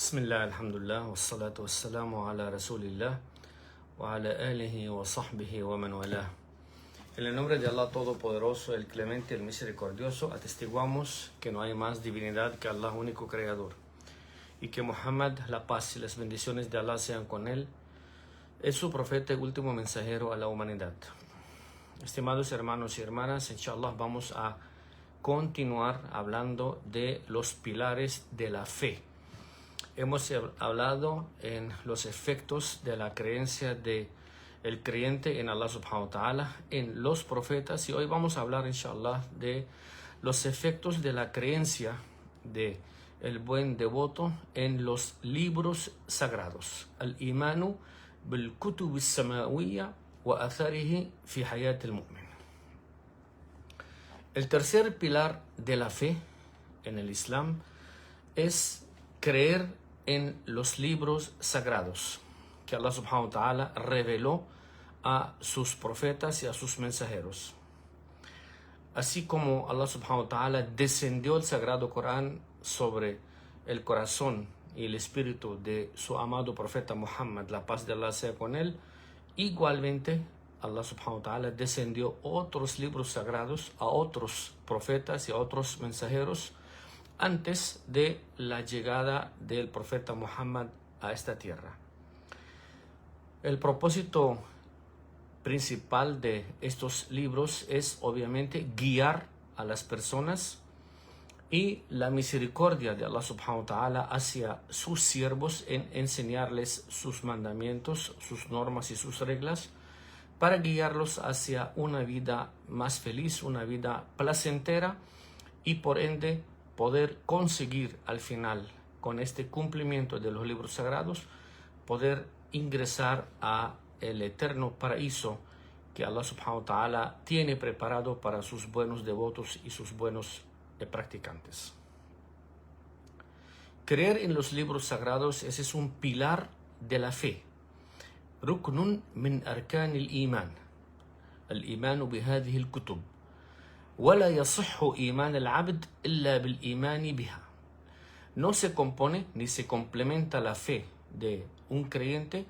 Bismillah, alhamdulillah, wassalatu wassalamu ala rasulillah wa ala alihi wa sahbihi wa man walah. En el nombre de Allah Todopoderoso, el Clemente, el Misericordioso, atestiguamos que no hay más divinidad que Allah, único Creador, y que Muhammad, la paz y las bendiciones de Allah sean con él, es su profeta y último mensajero a la humanidad. Estimados hermanos y hermanas, inshallah vamos a continuar hablando de los pilares de la fe. Hemos hablado en los efectos de la creencia del creyente en Allah subhanahu wa ta'ala, en los profetas, y hoy vamos a hablar inshallah de los efectos de la creencia de el buen devoto en los libros sagrados. Al-imanu bil-kutub as-samawiyya wa atharihi fi hayat al-mu'min. El tercer pilar de la fe en el Islam es creer en los libros sagrados que Allah subhanahu wa ta'ala reveló a sus profetas y a sus mensajeros. Así como Allah subhanahu wa ta'ala descendió el sagrado Corán sobre el corazón y el espíritu de su amado profeta Muhammad, la paz de Allah sea con él, igualmente Allah subhanahu wa ta'ala descendió otros libros sagrados a otros profetas y a otros mensajeros antes de la llegada del profeta Muhammad a esta tierra. El propósito principal de estos libros es obviamente guiar a las personas y la misericordia de Allah subhanahu wa ta'ala hacia sus siervos en enseñarles sus mandamientos, sus normas y sus reglas para guiarlos hacia una vida más feliz, una vida placentera y por ende poder conseguir al final, con este cumplimiento de los libros sagrados, poder ingresar a el eterno paraíso que Allah subhanahu wa ta'ala tiene preparado para sus buenos devotos y sus buenos practicantes. Creer en los libros sagrados, ese es un pilar de la fe. Ruknun min arkan al-iman. Al-imanu bihadihi al-kutub. ولا يصح إيمان العبد إلا بالإيمان بها. No se compone ni se complementa la fe de un creyente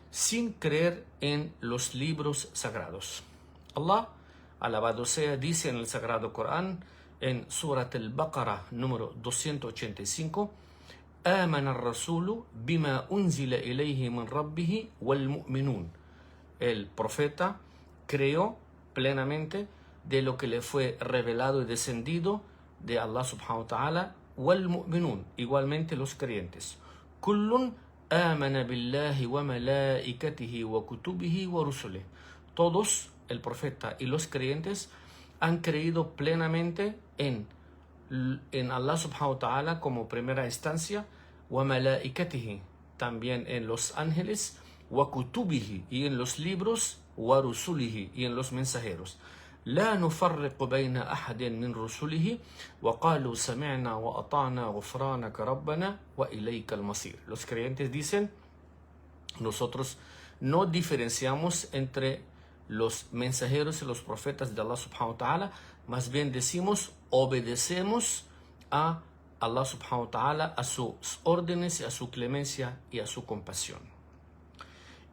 sin creer en los libros sagrados. Allah, alabado sea, dice en el Sagrado Corán, en Surat al-Baqarah número 285, آمن الرسول بما أنزل إليه من ربه والمؤمنون. El profeta creyó plenamente de lo que le fue revelado y descendido de Allah subhanahu wa ta'ala, wal mu'minun, igualmente los creyentes. Kullun amana billahi wa malaikatihi wa kutubihi wa rusulih. Todos, el profeta y los creyentes, han creído plenamente en Allah subhanahu wa ta'ala como primera instancia, wa malaikatihi, también en los ángeles, wa kutubihi, y en los libros, wa rusulihi, y en los mensajeros. لا نفرق بين أحد من رسله وقالوا سمعنا وأطعنا غفرانك ربنا وإليك المصير. Los creyentes dicen, nosotros no diferenciamos entre los mensajeros y los profetas de Allah subhanahu wa ta'ala, más bien decimos, obedecemos a Allah subhanahu wa ta'ala, a sus órdenes, a su clemencia y a su compasión.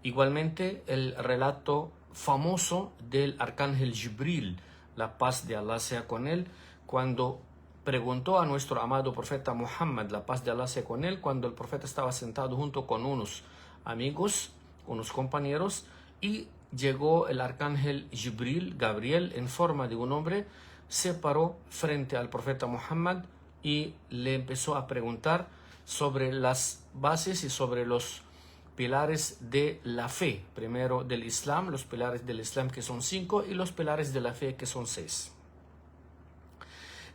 Igualmente, el relato famoso del arcángel Jibril, la paz de Allah sea con él, cuando preguntó a nuestro amado profeta Muhammad, la paz de Allah sea con él, cuando el profeta estaba sentado junto con unos amigos, unos compañeros, y llegó el arcángel Jibril, Gabriel, en forma de un hombre, se paró frente al profeta Muhammad y le empezó a preguntar sobre las bases y sobre los pilares de la fe, primero del Islam, los pilares del Islam que son 5 y los pilares de la fe que son 6.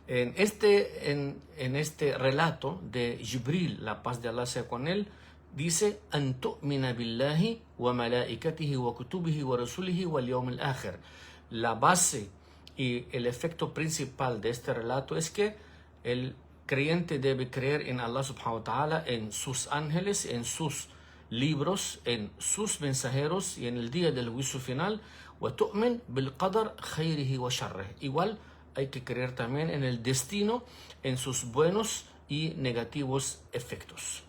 En este relato de Jibril, la paz de Allah sea con él, dice an tu'mina billahi wa malaikatihi wa kutubihi wa rasulihi wal yawm al-akhir. La base y el efecto principal de este relato es que el creyente debe creer en Allah subhanahu wa ta'ala, en sus ángeles, en sus libros, en sus mensajeros y en el día del juicio final. وَتُؤْمِنْ بِالْقَدَرْ خَيْرِهِ وَشَرِّهِ. Igual hay que creer también en el destino, en sus buenos y negativos efectos.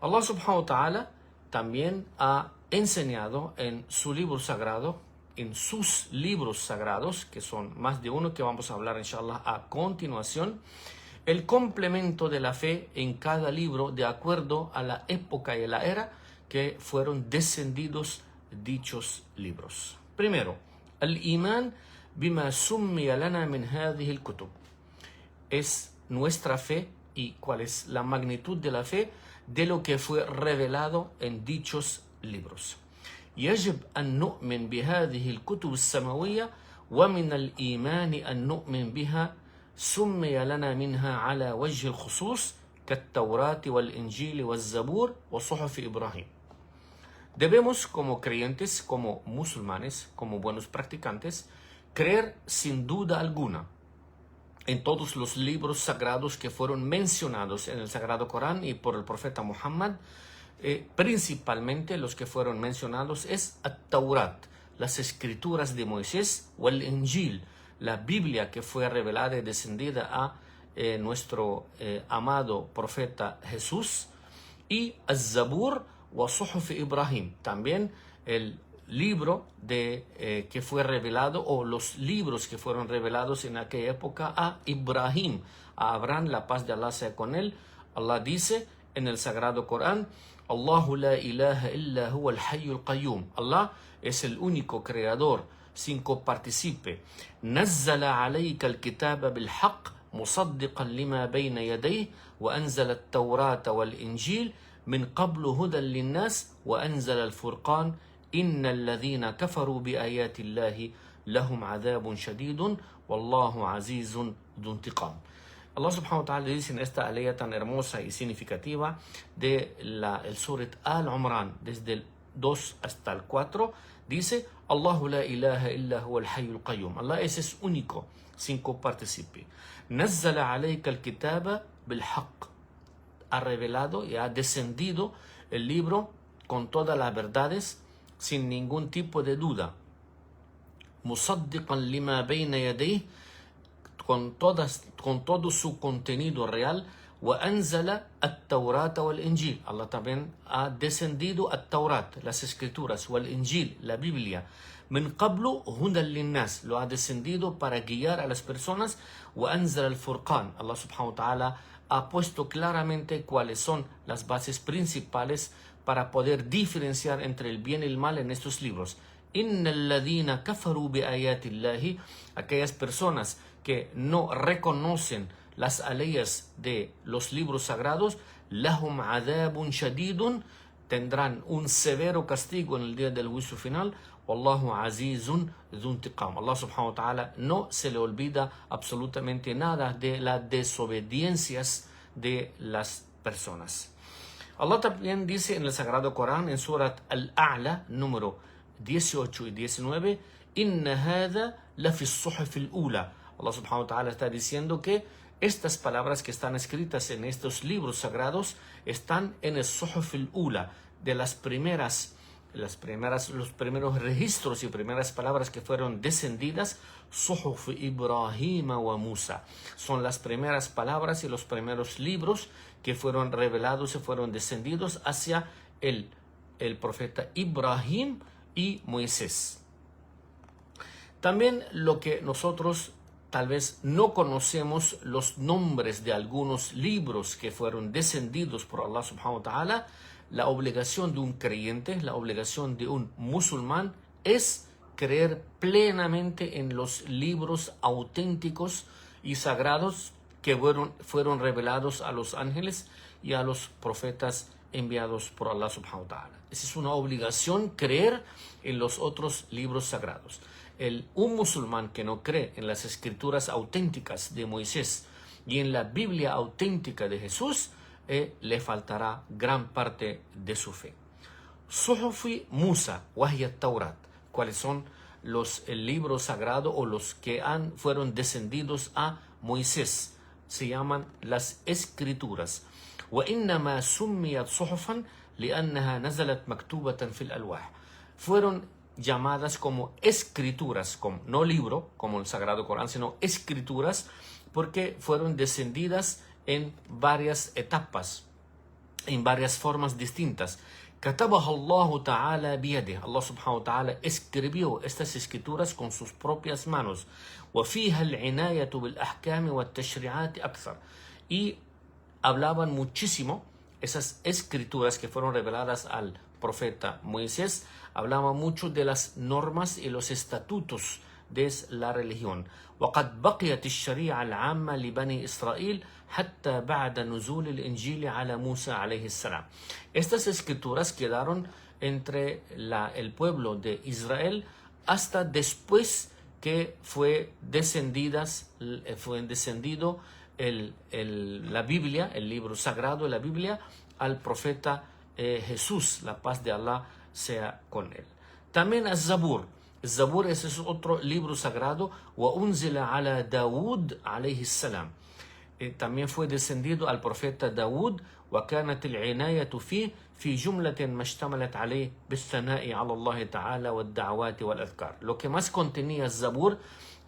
Allah subhanahu wa ta'ala también ha enseñado en su libro sagrado, en sus libros sagrados, que son más de uno que vamos a hablar inshallah a continuación, el complemento de la fe en cada libro de acuerdo a la época y la era que fueron descendidos dichos libros. Primero, al-iman bima summiya lana min hadhihi al-kutub. Es nuestra fe y cuál es la magnitud de la fe de lo que fue revelado en dichos libros. يجب أن نؤمن بهذه الكتب السماوية ومن الإيمان أن نؤمن بها سمي لنا منها على وجه الخصوص كالتوراة والإنجيل والزبور وصحف إبراهيم. Debemos como creyentes, como musulmanes, como buenos practicantes, creer sin duda alguna en todos los libros sagrados que fueron mencionados en el Sagrado Corán y por el profeta Muhammad. Principalmente los que fueron mencionados es At-Taurat, las escrituras de Moisés, o el Injil, la Biblia que fue revelada y descendida a nuestro amado profeta Jesús, y Az-Zabur o Suhuf Ibrahim, también el libro que fue revelado, o los libros que fueron revelados en aquella época a Ibrahim, a Abraham, la paz de Allah sea con él. Allah dice en el Sagrado Corán: Allahu la ilaha illa huwa al-hayyul qayyum. Allah es el único creador sin coparticipe. Nazzala alayka al-kitaba bil-haqq musaddiqan lima bayna yadayhi wa anzala at-taurata wal-injil min qablu hudan lin-nas wa anzala al-furqan innal ladhina kafaru bi ayati Allahi lahum adhabun shadidun wallahu azizun dhu intiqam. Allah subhanahu wa ta'ala dice en esta alaya tan hermosa y significativa de el Surat Al-Imran, desde el 2 hasta el 4, dice: Allahu la ilaha illa huwa al-hayyul qayyum. Allah es único, sin coparticipe. Nazzala alayka al-kitaba bil-haqq. Ha revelado y ha descendido el libro con todas las verdades, sin ningún tipo de duda. Musaddiqan lima bayna yadayhi, con todo su contenido real. Wa anzala at-Taurata wal-Injil. Allah también ha descendido at-Taurat, las escrituras, wal-Injil, la Biblia. Min qablu hudan lin-nas, lo ha descendido para guiar a las personas. Wa anzala al-Furqan. Allah subhanahu wa ta'ala ha puesto claramente cuáles son las bases principales para poder diferenciar entre el bien y el mal en estos libros. Innal ladhina kafaru bi ayati Allahi, aquellas personas que no reconocen las aleyas de los libros sagrados, lahum adhabun shadidun, tendrán un severo castigo en el día del juicio final. Wallahu azizun dhu intiqam. Allah subhanahu wa ta'ala no se le olvida absolutamente nada de las desobediencias de las personas. Allah también dice en el Sagrado Corán, en Surat Al-A'la, número 18 y 19, Inna hadha la fi as-suhuf al-ula. Allah subhanahu wa ta'ala está diciendo que estas palabras que están escritas en estos libros sagrados están en el Suhuf al-Ula, de los primeros registros y primeras palabras que fueron descendidas, Suhuf Ibrahim wa Musa. Son las primeras palabras y los primeros libros que fueron revelados y fueron descendidos hacia el profeta Ibrahim y Moisés. También lo que nosotros tal vez no conocemos los nombres de algunos libros que fueron descendidos por Allah subhanahu wa ta'ala. La obligación de un creyente, la obligación de un musulmán es creer plenamente en los libros auténticos y sagrados que fueron revelados a los ángeles y a los profetas enviados por Allah subhanahu wa ta'ala. Esa es una obligación, creer en los otros libros sagrados. Un musulmán que no cree en las escrituras auténticas de Moisés y en la Biblia auténtica de Jesús, le faltará gran parte de su fe. Suhufi Musa, Wahya Taurat. ¿Cuáles son el libro sagrado o los que fueron descendidos a Moisés? Se llaman las escrituras. وإنما سميت صحفا لأنها نزلت مكتوبة في الألواح. Fueron llamadas como escrituras, no libro como el Sagrado Corán, sino escrituras, porque fueron descendidas en varias etapas en varias formas distintas. كتبها الله تعالى بيده. Allah subhanahu wa ta'ala escribió estas escrituras con sus propias manos. وفيها العناية بالأحكام والتشريعات أكثر. Y hablaban muchísimo, esas escrituras que fueron reveladas al profeta Moisés, hablaban mucho de las normas y los estatutos de la religión. وقد بقيت الشريعة العامة لبني إسرائيل حتى بعد نزول الإنجيل على موسى عليه السلام. Estas escrituras quedaron entre el pueblo de Israel hasta después que fue descendido la Biblia, el libro sagrado de la Biblia, al profeta Jesús, la paz de Allah sea con él. También el-Zabur. El-Zabur es otro libro sagrado. وَأُنزِلَ عَلَى دَاوُود عليه السلام. También fue descendido al profeta Daud. وكانت العناية فيه في جملة ما اشتملت عليه بالثناء على الله تعالى والدعوات والأذكار. Lo que más contenía el-Zabur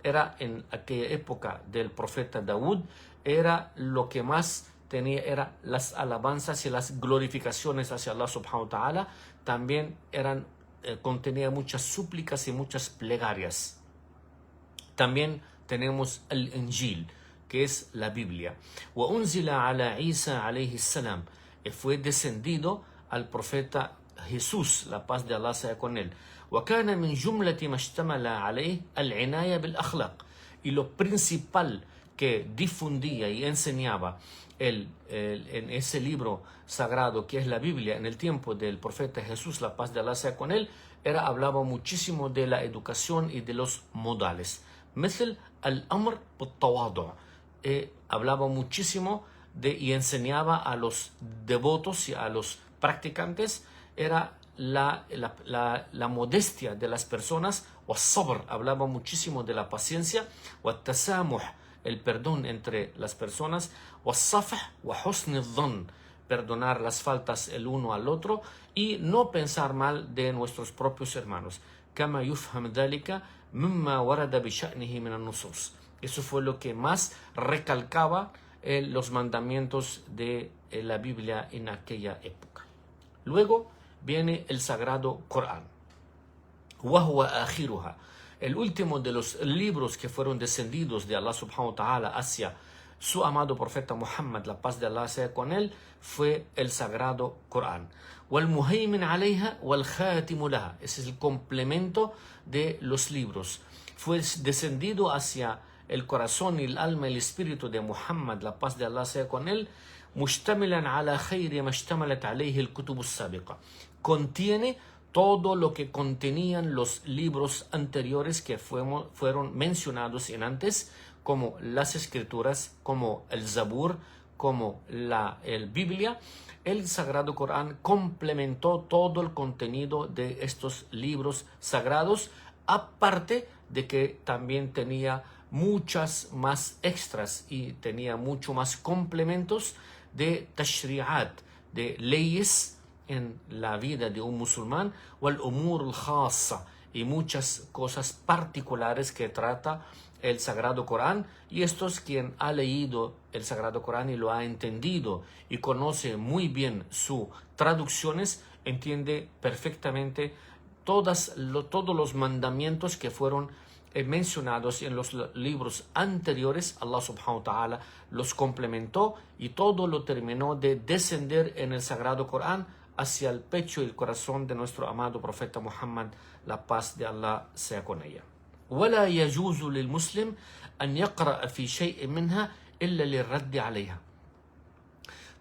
era en aquella época del profeta Daud, era lo que más tenía, era las alabanzas y las glorificaciones hacia Allah subhanahu wa ta'ala. También contenía muchas súplicas y muchas plegarias. También tenemos el Injil, que es la Biblia. وَأُنزِلَ عَلَى عِيسَى عليه السلام. Fue descendido al profeta Jesús, la paz de Allah sea con él. وكان من جملة ما اشتمل عليه العناية بالأخلاق. Y lo principal que difundía y enseñaba en ese libro sagrado que es la Biblia en el tiempo del profeta Jesús, la paz de Allah sea con él, hablaba muchísimo de la educación y de los modales. مثل الأمر بالتواضع. Hablaba muchísimo y enseñaba a los devotos y a los practicantes era la modestia de las personas. والصبر, hablaba muchísimo de la paciencia. والتسامح, el perdón entre las personas. والصفح وحسن الظن, perdonar las faltas el uno al otro y no pensar mal de nuestros propios hermanos. كما يفهم ذلك مما ورد بشأنه من النصوص. Eso fue lo que más recalcaba los mandamientos de la Biblia en aquella época. Luego viene el Sagrado Corán. وهو آخرها. El último de los libros que fueron descendidos de Allah subhanahu wa ta'ala hacia su amado profeta Muhammad, la paz de Allah sea con él, fue el Sagrado Corán. والمهيمن عليها والخاتم لها. Ese es el complemento de los libros. Fue descendido hacia el corazón y el alma y el espíritu de Muhammad, la paz de Allah sea con él. مشتملا على خير ما اشتملت عليه الكتب السابقة. Contiene todo lo que contenían los libros anteriores que fueron mencionados en antes, como las escrituras, como el Zabur, como el Biblia. El Sagrado Corán complementó todo el contenido de estos libros sagrados, aparte de que también tenía muchas más extras y tenía mucho más complementos de tashri'at, de leyes en la vida de un musulmán, wal umur al-khassa, y muchas cosas particulares que trata el Sagrado Corán. Y esto es quien ha leído el Sagrado Corán y lo ha entendido y conoce muy bien sus traducciones, entiende perfectamente todos los mandamientos que fueron mencionados en los libros anteriores. Allah subhanahu wa ta'ala los complementó y todo lo terminó de descender en el Sagrado Corán hacia el pecho y el corazón de nuestro amado profeta Muhammad, la paz de Allah sea con ella. ولا يجوز للمسلم أن يقرأ في شيء منها إلا للرد عليها.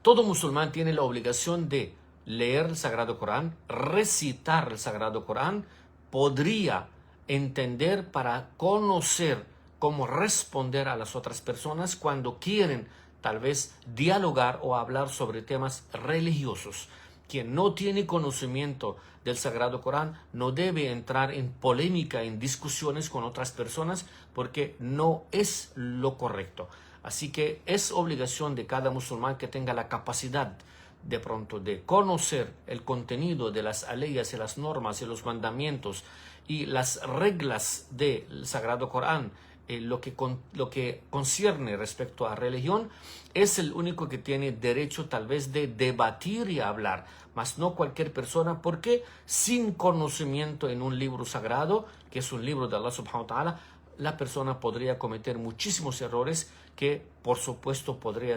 Todo musulmán tiene la obligación de leer el Sagrado Corán, recitar el Sagrado Corán, podría entender para conocer cómo responder a las otras personas cuando quieren tal vez dialogar o hablar sobre temas religiosos. Quien no tiene conocimiento del Sagrado Corán no debe entrar en polémica, en discusiones con otras personas, porque no es lo correcto. Así que es obligación de cada musulmán que tenga la capacidad de pronto de conocer el contenido de las leyes y las normas y los mandamientos y las reglas del Sagrado Corán lo que concierne respecto a religión, es el único que tiene derecho tal vez de debatir y hablar, mas no cualquier persona, porque sin conocimiento en un libro sagrado, que es un libro de Allah subhanahu wa ta'ala, la persona podría cometer muchísimos errores que por supuesto podría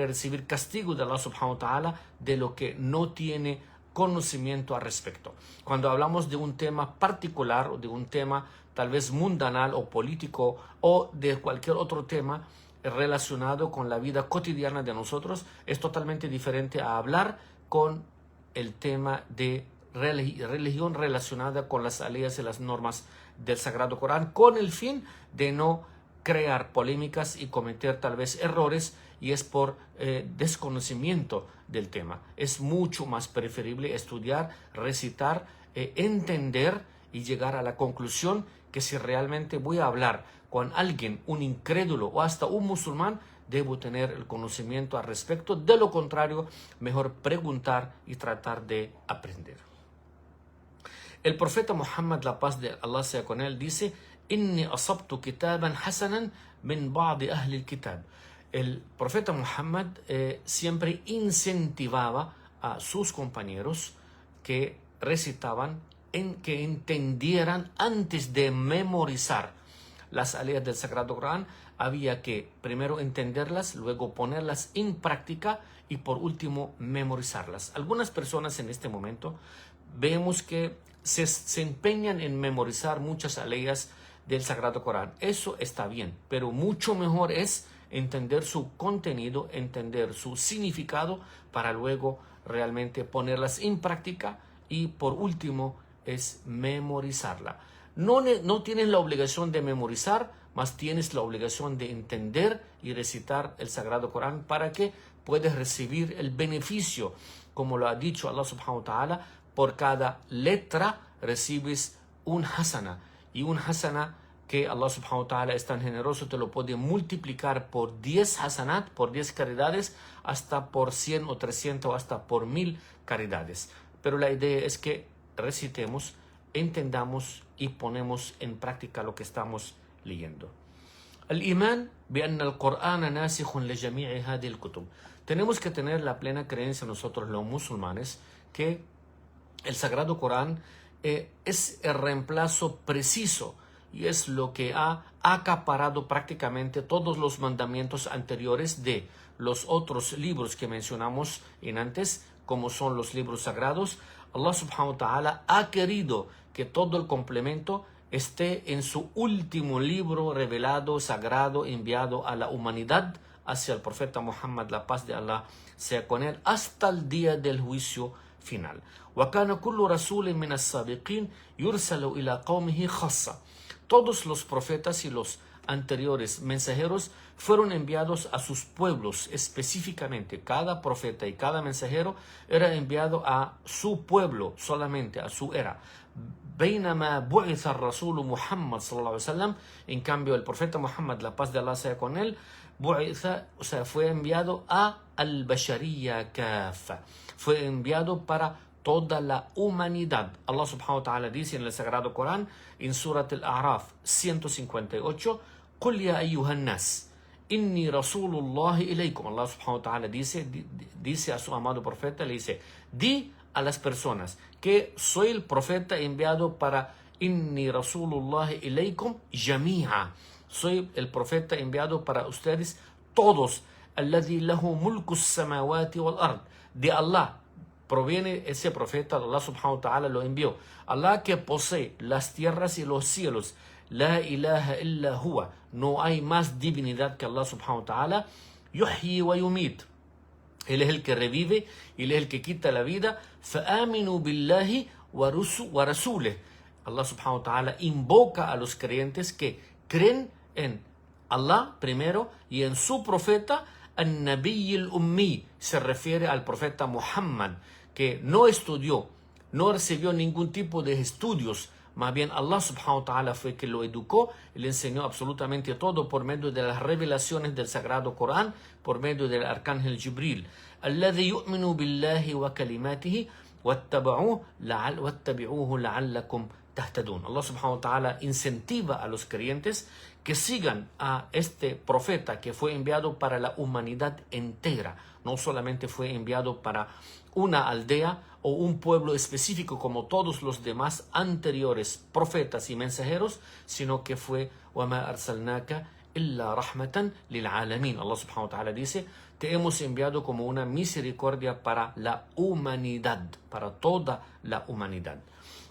recibir castigo de Allah subhanahu wa ta'ala de lo que no tiene conocimiento al respecto. Cuando hablamos de un tema particular o de un tema tal vez mundanal o político o de cualquier otro tema relacionado con la vida cotidiana de nosotros, es totalmente diferente a hablar con el tema de religión relacionada con las leyes y las normas del Sagrado Corán, con el fin de no crear polémicas y cometer tal vez errores, y es por desconocimiento del tema. Es mucho más preferible estudiar, recitar, entender y llegar a la conclusión que si realmente voy a hablar con alguien, un incrédulo o hasta un musulmán, debo tener el conocimiento al respecto. De lo contrario, mejor preguntar y tratar de aprender. El profeta Muhammad, la paz de Allah sea con él, dice: Inni asabtu kitaban hasanan min ba'di ahli al-kitab. El profeta Muhammad siempre incentivaba a sus compañeros que recitaban, que entendieran antes de memorizar las leyes del Sagrado Corán. Había que primero entenderlas, luego ponerlas en práctica y por último memorizarlas. Algunas personas en este momento vemos que se empeñan en memorizar muchas leyes del Sagrado Corán. Eso está bien, pero mucho mejor es entender su contenido, entender su significado para luego realmente ponerlas en práctica y por último es memorizarla. No tienes la obligación de memorizar, mas tienes la obligación de entender y recitar el Sagrado Corán para que puedas recibir el beneficio, como lo ha dicho Allah subhanahu wa ta'ala: por cada letra recibes un hasana, y un hasana que Allah subhanahu wa ta'ala es tan generoso, te lo puede multiplicar por 10 hasanat, por 10 caridades, hasta por 100 o 300 o hasta por 1000 caridades. Pero la idea es que recitemos, entendamos y ponemos en práctica lo que estamos leyendo. الإيمان بأن القرآن ناسخ لجميع هذه الكتب. Tenemos que tener la plena creencia nosotros los musulmanes que el Sagrado Corán es el reemplazo preciso y es lo que ha acaparado prácticamente todos los mandamientos anteriores de los otros libros que mencionamos en antes, como son los libros sagrados. Allah subhanahu wa ta'ala ha querido que todo el complemento esté en su último libro revelado, sagrado, enviado a la humanidad, hacia el profeta Muhammad, la paz de Allah sea con él, hasta el día del juicio final. وَكَانَ كُلُّ رَسُولٍ مِنَ السَّابِقِينَ يُرْسَلُ إِلَى قَوْمِهِ خَاصَّةً. Todos los profetas y los anteriores mensajeros fueron enviados a sus pueblos específicamente. Cada profeta y cada mensajero era enviado a su pueblo solamente, a su era. بينما بعث الرسول محمد صلى الله عليه وسلم, en cambio el profeta Muhammad, la paz de Allah sea con él, fue enviado a al-Bashariyya kafa, fue enviado para toda la humanidad. Allah subhanahu wa ta'ala dice en el Sagrado Corán, en Surat al-A'raf 158, قُلْ يَا أَيُّهَا النَّاسِ إِنِّي رَسُولُ اللَّهِ إِلَيْكُمْ. Allah subhanahu wa ta'ala dice a su amado profeta, le dice: di a las personas que soy el profeta enviado para Inni Rasulullah ilaykum jami'a. Soy el profeta enviado para ustedes todos. Alladhi lahu mulku samawati wal ard. De Allah proviene ese profeta, Allah subhanahu wa ta'ala lo envió. Allah que posee las tierras y los cielos. La ilaha illa huwa. No hay más divinidad que Allah subhanahu wa ta'ala. Yuhyi wa yumit. Él es el que revive y Él es el que quita la vida. فَآمِنُوا بِاللَّهِ وَرَسُولِهِ. Allah subhanahu wa ta'ala invoca a los creyentes que creen en Allah primero y en su profeta, al-Nabiy al-Ummi. Se refiere al profeta Muhammad, que no estudió, no recibió ningún tipo de estudios. Más bien Allah subhanahu wa ta'ala fue que lo educó y le enseñó absolutamente todo por medio de las revelaciones del Sagrado Corán, por medio del Arcángel Jibril. الذي يؤمن بالله وكلماته واتبعوه لعلكم تهتدون. Allah subhanahu wa ta'ala incentiva a los creyentes que sigan a este profeta que fue enviado para la humanidad entera. No solamente fue enviado para una aldea o un pueblo específico como todos los demás anteriores profetas y mensajeros, sino que fue وَمَا أَرْسَلْنَاكَ إِلَّا رَحْمَةً لِلْعَالَمِينَ. Allah subhanahu wa ta'ala dice, te hemos enviado como una misericordia para la humanidad, para toda la humanidad.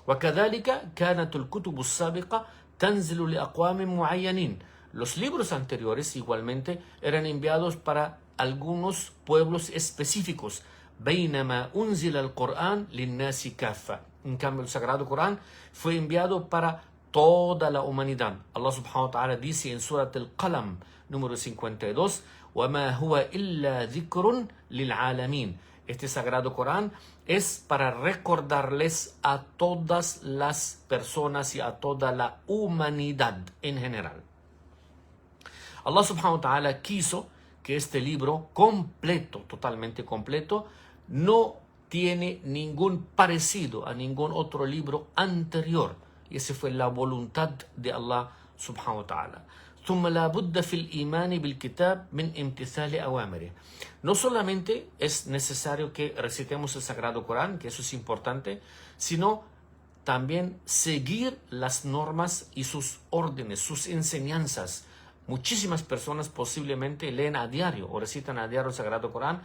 وكذلك كانت الكتب السابقة تنزل لأقوام معينين. Los libros anteriores igualmente eran enviados para algunos pueblos específicos. بينما أنزل القرآن للناس كافة. En cambio, el Sagrado Corán fue enviado para toda la humanidad. Allah subhanahu wa ta'ala dice en Surat al-Qalam, número 52, وَمَا هُوَ إِلَّا ذِكْرٌ لِلْعَالَمِينَ. Este Sagrado Corán es para recordarles a todas las personas y a toda la humanidad en general. Allah subhanahu wa ta'ala quiso que este libro completo, totalmente completo, no tiene ningún parecido a ningún otro libro anterior. Y esa fue la voluntad de Allah subhanahu wa ta'ala. ثم لا بد في الإيمان بالكتاب من امتثال أوامره. No solamente es necesario que recitemos el Sagrado Corán, que eso es importante, sino también seguir las normas y sus órdenes, sus enseñanzas. Muchísimas personas posiblemente leen a diario o recitan a diario el Sagrado Corán,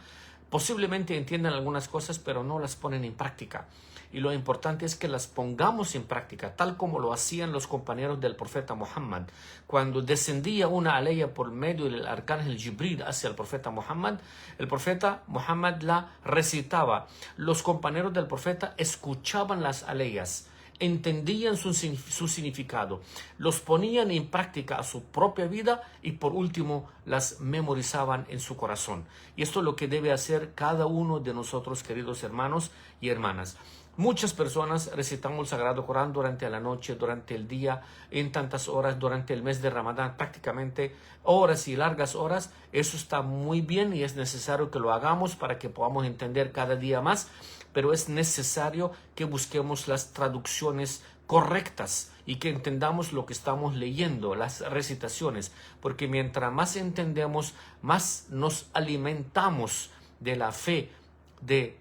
posiblemente entiendan algunas cosas, pero no las ponen en práctica. Y lo importante es que las pongamos en práctica, tal como lo hacían los compañeros del profeta Muhammad. Cuando descendía una aleya por medio del arcángel Jibril hacia el profeta Muhammad la recitaba. Los compañeros del profeta escuchaban las aleyas, entendían su significado, los ponían en práctica a su propia vida y por último las memorizaban en su corazón. Y esto es lo que debe hacer cada uno de nosotros, queridos hermanos y hermanas. Muchas personas recitamos el Sagrado Corán durante la noche, durante el día, en tantas horas, durante el mes de Ramadán, prácticamente horas y largas horas. Eso está muy bien y es necesario que lo hagamos para que podamos entender cada día más, pero es necesario que busquemos las traducciones correctas y que entendamos lo que estamos leyendo, las recitaciones, porque mientras más entendemos, más nos alimentamos de la fe,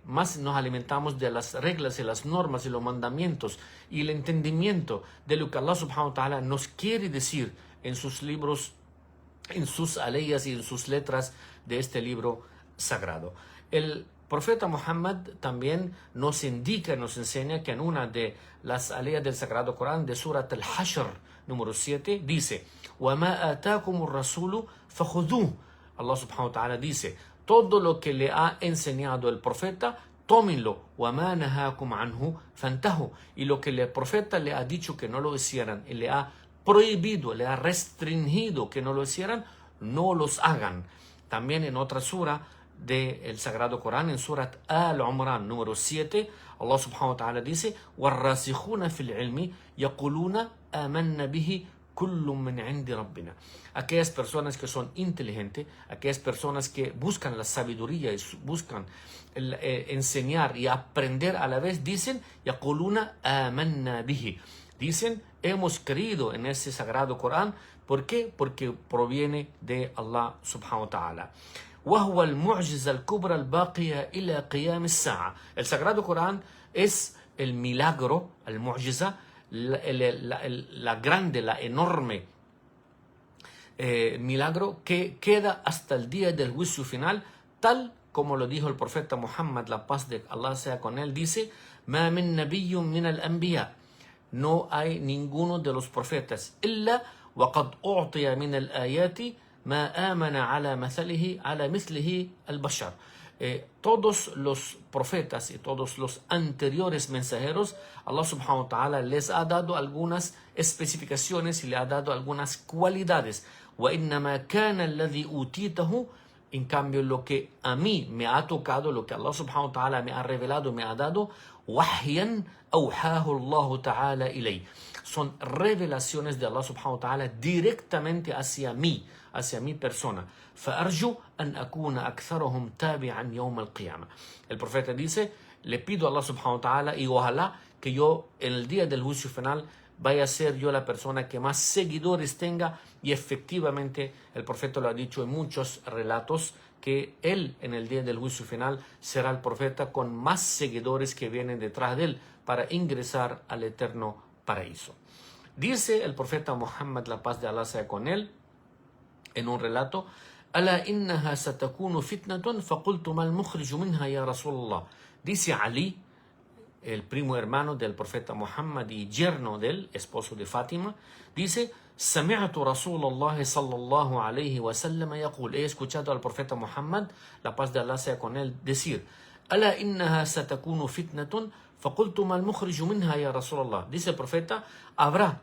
más nos alimentamos de las reglas y las normas y los mandamientos y el entendimiento de lo que Allah subhanahu wa ta'ala nos quiere decir en sus libros, en sus aleyas y en sus letras de este libro sagrado. El profeta Muhammad también nos indica, nos enseña que en una de las aleyas del Sagrado Corán de Surat al-Hashr número 7 dice: وَمَا آتَاكُمُ الرَّسُولُ فَخُذُوهُ. Allah subhanahu wa ta'ala dice: todo lo que le ha enseñado el profeta, tómenlo. وَمَا نَهَاكُمْ عَنْهُ فَانْتَهُوا. Y lo que el profeta le ha dicho que no lo hicieran y le ha prohibido, le ha restringido que no lo hicieran, no los hagan. También en otra sura del Sagrado Corán, en Surat Al-Umran número 7, Allah subhanahu wa ta'ala dice: وَالرَّاسِخُونَ فِي الْعِلْمِ يَقُولُونَ آمَنَّ بِهِ كُلٌّ مِّنْ عِنْدِ رَبِّنَا. Aquellas personas que son inteligentes, aquellas personas que buscan la sabiduría y buscan enseñar y aprender a la vez, dicen: يَقُولُونَ آمَنَّ بِهِ. Dicen: hemos creído en ese Sagrado Corán. ¿Por qué? Porque proviene de Allah subhanahu wa ta'ala. وهو المعجزة الكبرى الباقية إلى قيام الساعة. El Sagrado Corán es el milagro, el mu'jiza, la grande, la enorme milagro que queda hasta el día del juicio final, tal como lo dijo el profeta Muhammad, la paz de Allah sea con él, dice: ما من نبي من الأنبياء. No hay ninguno de los profetas إلا وقد أعطي من الآيات ما آمن على مثله البشر. Todos los profetas y todos los anteriores mensajeros, Allah subhanahu wa ta'ala les ha dado algunas especificaciones y le ha dado algunas cualidades. وَإِنَّمَا كَانَ الَّذِي أُوتِيتَهُ. En cambio, lo que a mí me ha tocado, lo que Allah subhanahu wa ta'ala me ha revelado, me ha dado, وَحْيًا أَوْحَاهُ اللَّهُ تَعَالَى إِلَيْهِ. Son revelaciones de Allah subhanahu wa ta'ala directamente hacia mí, hacia mi persona. فأرجو أن أكون أكثرهم تابعا يوم القيامة. El profeta dice, le pido a Allah subhanahu wa ta'ala y ojalá que yo en el día del juicio final vaya a ser yo la persona que más seguidores tenga, y efectivamente el profeta lo ha dicho en muchos relatos que él en el día del juicio final será el profeta con más seguidores que vienen detrás de él para ingresar al eterno paraíso. Dice el profeta Muhammad, la paz de Allah sea con él, en un relato: ألا إنها ستكون فتنة فقلت ما المخرج منها يا رسول الله. Dice Ali, el primo hermano del profeta Muhammad y yerno del esposo de Fátima, dice: سمعت رسول الله صلى الله عليه وسلم يقول, he escuchado al profeta Muhammad, la paz de Allah sea con él, decir: ألا إنها ستكون فتنة فقلت ما المخرج منها يا رسول الله. Dice el profeta, habrá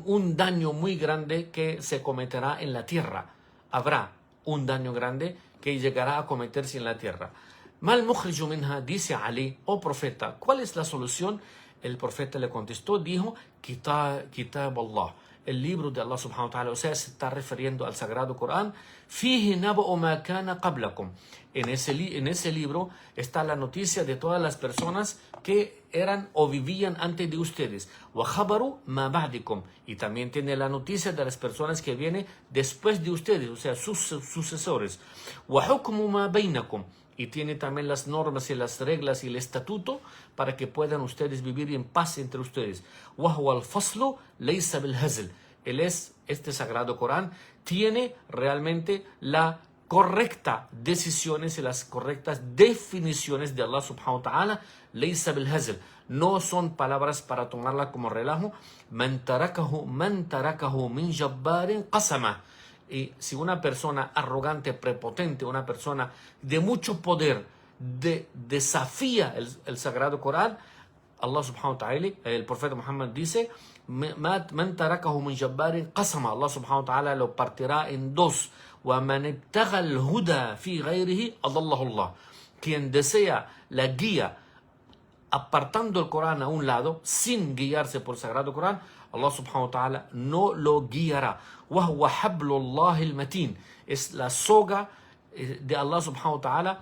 un daño muy grande que se cometerá en la tierra. Habrá un daño grande que llegará a cometerse en la tierra. Mal mukhriju minha, dice Ali, oh profeta, ¿cuál es la solución? El profeta le contestó, dijo: Kitab Allah, el libro de Allah subhanahu wa ta'ala. O sea, se está refiriendo al Sagrado Corán. Fihi naba'u ma kana qablakum. En ese libro está la noticia de todas las personas que eran o vivían antes de ustedes. Wa khabaru ma ba'dikum. Y también tiene la noticia de las personas que vienen después de ustedes, o sea, sus sucesores. Wa hukmu ma bainakum. Y tiene también las normas y las reglas y el estatuto para que puedan ustedes vivir en paz entre ustedes. وَهُوَ الْفَصْلُ لَيْسَ بِالْهَزْلِ. Este Sagrado Corán tiene realmente la correcta decisiones y las correctas definiciones de Allah subhanahu wa ta'ala. لَيْسَ بِالْهَزْلِ. No son palabras para tomarla como relajo. مَنْ تَرَكَهُ مِنْ جَبَّارٍ قَسَمَهُ. Y si una persona arrogante, prepotente, una persona de mucho poder, desafía el Sagrado Corán, Allah subhanahu wa ta'ala, el profeta Muhammad dice: Man tarakahu min jabbarin qasama. Allah subhanahu wa ta'ala lo partirá en dos. Wa man ibtagha al-huda fi ghayrihi adallahu Allah. Quien desea la guía apartando el Corán a un lado, sin guiarse por el Sagrado Corán, Allah subhanahu wa ta'ala no lo guiará. وَهُوَ حَبْلُ اللَّهِ الْمَتِينَ. Es la soga de Allah subhanahu wa ta'ala,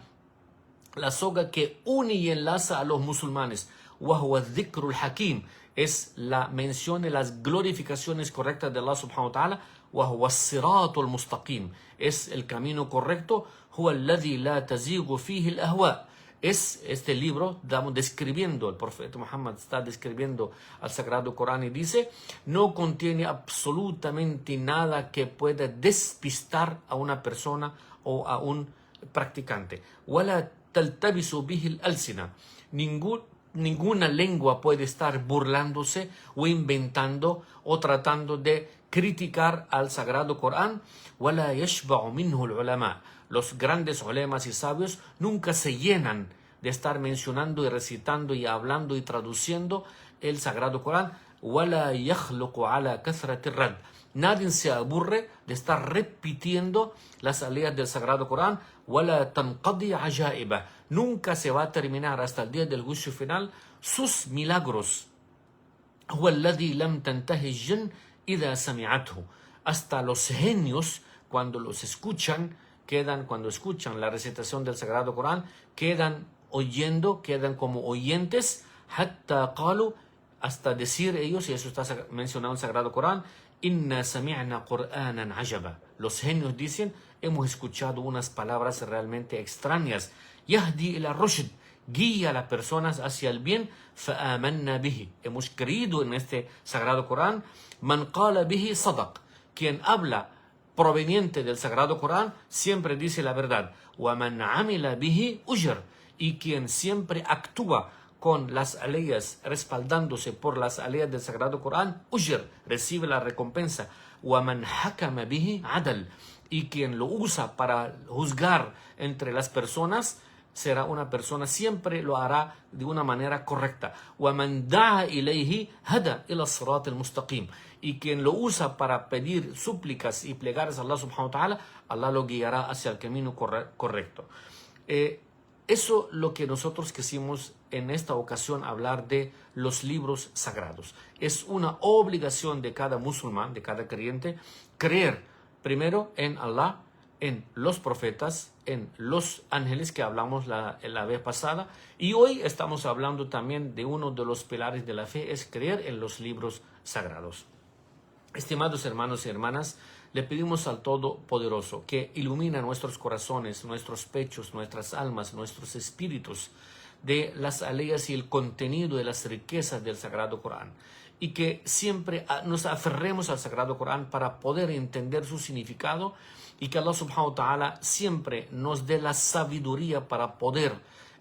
la soga que une y enlaza a los musulmanes. وَهُوَ الذِّكْرُ الْحَكِيمُ. Es la mención y las glorificaciones correctas de Allah subhanahu wa ta'ala. وَهُوَ الصِّرَاطُ الْمُسْتَقِيمُ. Es el camino correcto. هُوَ الَّذِي لَا تَزِيغُ فِيهِ الْأَهْوَاءُ. Es este libro, describiendo, el profeta Muhammad está describiendo al Sagrado Corán y dice: no contiene absolutamente nada que pueda despistar a una persona o a un practicante. وَلَا تَلْتَبِسُ بِهِ الْأَلْسِنَةُ. Ninguna lengua puede estar burlándose o inventando o tratando de criticar al Sagrado Corán. وَلَا يَشْبَعُ مِنْهُ الْعُلَمَاءُ. Los grandes ulemas y sabios nunca se llenan de estar mencionando y recitando y hablando y traduciendo el Sagrado Corán. وَلَا يَخْلُقُ عَلَى كَثْرَةِ الرَّدِّ. Nadie se aburre de estar repitiendo las aleyas del Sagrado Corán. وَلَا تَنْقَضِي عَجَائِبًا. Nunca se va a terminar hasta el día del juicio final sus milagros. هُوَ الَّذِي لَمْ تَنْتَهِ الجِّنُّ إِذَا سَمِعَتْهُ. Hasta los genios, cuando cuando escuchan la recitación del Sagrado Corán, quedan oyendo, quedan como oyentes. حَتَّى قَالُوا. Hasta decir ellos, y eso está mencionado en el Sagrado Corán: إِنَّا سَمِعْنَا قُرْآنًا عَجَبًا. Los genios dicen: hemos escuchado unas palabras realmente extrañas. يَهْدِي إِلَى الرُّشْدِ. Guía a las personas hacia el bien. فَآمَنَّا بِهِ. Hemos creído en este Sagrado Corán. مَنْ قَالَ بِهِ صَدَقَ. Quien habla proveniente del Sagrado Corán siempre dice la verdad. وَمَنْ عَمِلَ بِهِ أُجْرٍ. Y quien siempre actúa con las aleyas, respaldándose por las aleyas del Sagrado Corán, ujr, recibe la recompensa. وَمَنْ حَكَمَ بِهِ عَدَلٍ. Y quien lo usa para juzgar entre las personas, será una persona, siempre lo hará de una manera correcta. وَمَنْ دَعَ إِلَيْهِ هَدَى إِلَى الصِّرَاطِ الْمُسْتَقِيمِ. Y quien lo usa para pedir súplicas y plegarias a Allah subhanahu wa ta'ala, Allah lo guiará hacia el camino correcto. Eso lo que nosotros quisimos en esta ocasión hablar de los libros sagrados. Es una obligación de cada musulmán, de cada creyente, creer Primero en Allah, en los profetas, en los ángeles que hablamos la vez pasada, y hoy estamos hablando también de uno de los pilares de la fe, es creer en los libros sagrados. Estimados hermanos y hermanas, le pedimos al Todopoderoso que ilumine nuestros corazones, nuestros pechos, nuestras almas, nuestros espíritus de las aleyas y el contenido de las riquezas del Sagrado Corán, y que siempre nos aferremos al Sagrado Corán para poder entender su significado, y que Allah subhanahu wa ta'ala siempre nos dé la sabiduría para poder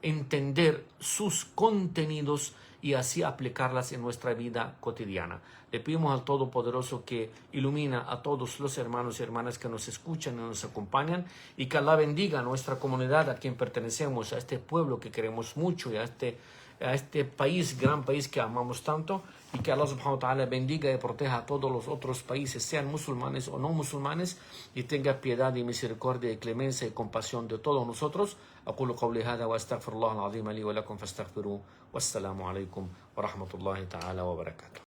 entender sus contenidos y así aplicarlas en nuestra vida cotidiana. Le pedimos al Todopoderoso que ilumina a todos los hermanos y hermanas que nos escuchan y nos acompañan, y que Allah bendiga a nuestra comunidad a quien pertenecemos, a este pueblo que queremos mucho, y a este país, gran país que amamos tanto, y que Allah subhanahu wa ta'ala bendiga y proteja a todos los otros países, sean musulmanes o no musulmanes, y tenga piedad y misericordia y clemencia y compasión de todos nosotros. أقول قولي هذا وأستغفر الله العظيم لي ولكم فاستغفروه والسلام عليكم ورحمة الله تعالى وبركاته.